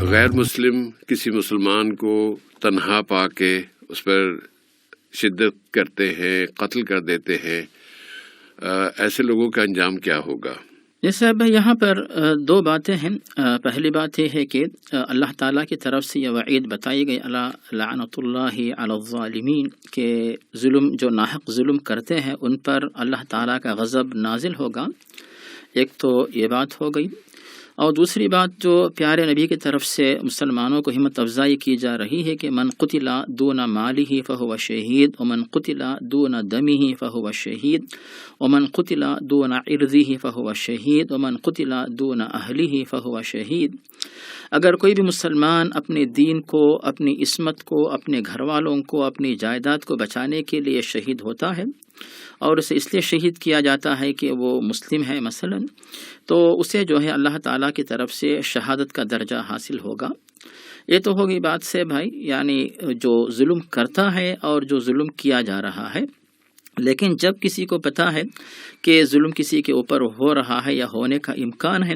غیر مسلم کسی مسلمان کو تنہا پا کے اس پر شدت کرتے ہیں، قتل کر دیتے ہیں، ایسے لوگوں کا انجام کیا ہوگا؟ جی صاحب، یہاں پر دو باتیں ہیں۔ پہلی بات یہ ہے کہ اللہ تعالیٰ کی طرف سے یہ وعید بتائی گئی، لعنت اللہ علی الظالمین، کہ جو ناحق ظلم کرتے ہیں ان پر اللہ تعالیٰ کا غضب نازل ہوگا۔ ایک تو یہ بات ہو گئی، اور دوسری بات جو پیارے نبی کی طرف سے مسلمانوں کو ہمت افزائی کی جا رہی ہے کہ من قتل دون مالہ فہو شہید، ومن قتل دون دمہ فہو شہید، ومن قتل دون عرضہ فہو شہید، ومن قتل دون اہلہ فہو شہید۔ اگر کوئی بھی مسلمان اپنے دین کو، اپنی عصمت کو، اپنے گھر والوں کو، اپنی جائیداد کو بچانے کے لیے شہید ہوتا ہے، اور اسے اس لیے شہید کیا جاتا ہے کہ وہ مسلم ہے مثلا، تو اسے جو ہے اللہ تعالیٰ کی طرف سے شہادت کا درجہ حاصل ہوگا۔ یہ تو ہوگی بات سے بھائی، یعنی جو ظلم کرتا ہے اور جو ظلم کیا جا رہا ہے۔ لیکن جب کسی کو پتہ ہے کہ ظلم کسی کے اوپر ہو رہا ہے یا ہونے کا امکان ہے،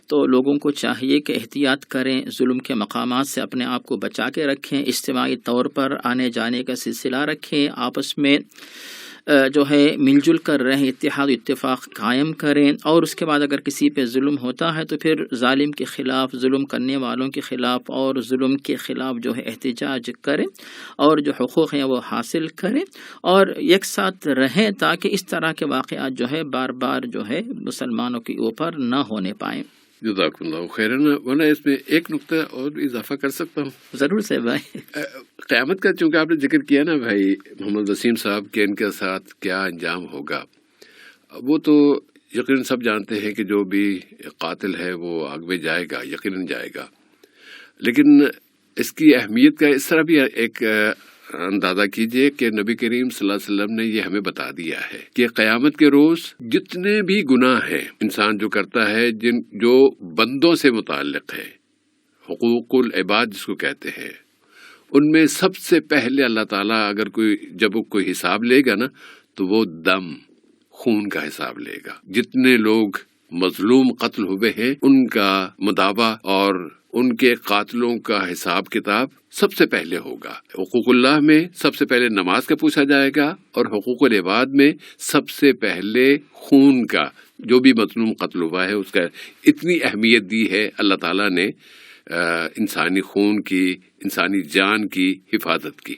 تو لوگوں کو چاہیے کہ احتیاط کریں، ظلم کے مقامات سے اپنے آپ کو بچا کے رکھیں، اجتماعی طور پر آنے جانے کا سلسلہ رکھیں، آپس میں جو ہے مل جل کر رہیں، اتحاد و اتفاق قائم کریں، اور اس کے بعد اگر کسی پہ ظلم ہوتا ہے تو پھر ظالم کے خلاف، ظلم کرنے والوں کے خلاف اور ظلم کے خلاف جو ہے احتجاج کریں، اور جو حقوق ہیں وہ حاصل کریں، اور ایک ساتھ رہیں، تاکہ اس طرح کے واقعات جو ہے بار بار جو ہے مسلمانوں کے اوپر نہ ہونے پائیں۔ جزاک اللہ خیرن۔ ورنہ اس میں ایک نقطہ اور اضافہ کر سکتا ہوں؟ ضرور سے بھائی۔ قیامت کا چونکہ آپ نے ذکر کیا نا بھائی محمد وسیم صاحب کے، ان کے ساتھ کیا انجام ہوگا، وہ تو یقیناً سب جانتے ہیں کہ جو بھی قاتل ہے وہ آگ میں جائے گا، یقیناً جائے گا، لیکن اس کی اہمیت کا اس طرح بھی ایک اندازہ کیجئے کہ نبی کریم صلی اللہ علیہ وسلم نے یہ ہمیں بتا دیا ہے کہ قیامت کے روز جتنے بھی گناہ ہیں انسان جو کرتا ہے، جو بندوں سے متعلق ہے، حقوق العباد جس کو کہتے ہیں، ان میں سب سے پہلے اللہ تعالیٰ جب کوئی حساب لے گا نا، تو وہ خون کا حساب لے گا۔ جتنے لوگ مظلوم قتل ہوئے ہیں ان کا مداوع اور ان کے قاتلوں کا حساب کتاب سب سے پہلے ہوگا۔ حقوق اللہ میں سب سے پہلے نماز کا پوچھا جائے گا، اور حقوق العباد میں سب سے پہلے خون کا، جو بھی مظلوم قتل ہوا ہے اس کا اتنی اہمیت دی ہے اللہ تعالیٰ نے انسانی خون کی، انسانی جان کی حفاظت کی۔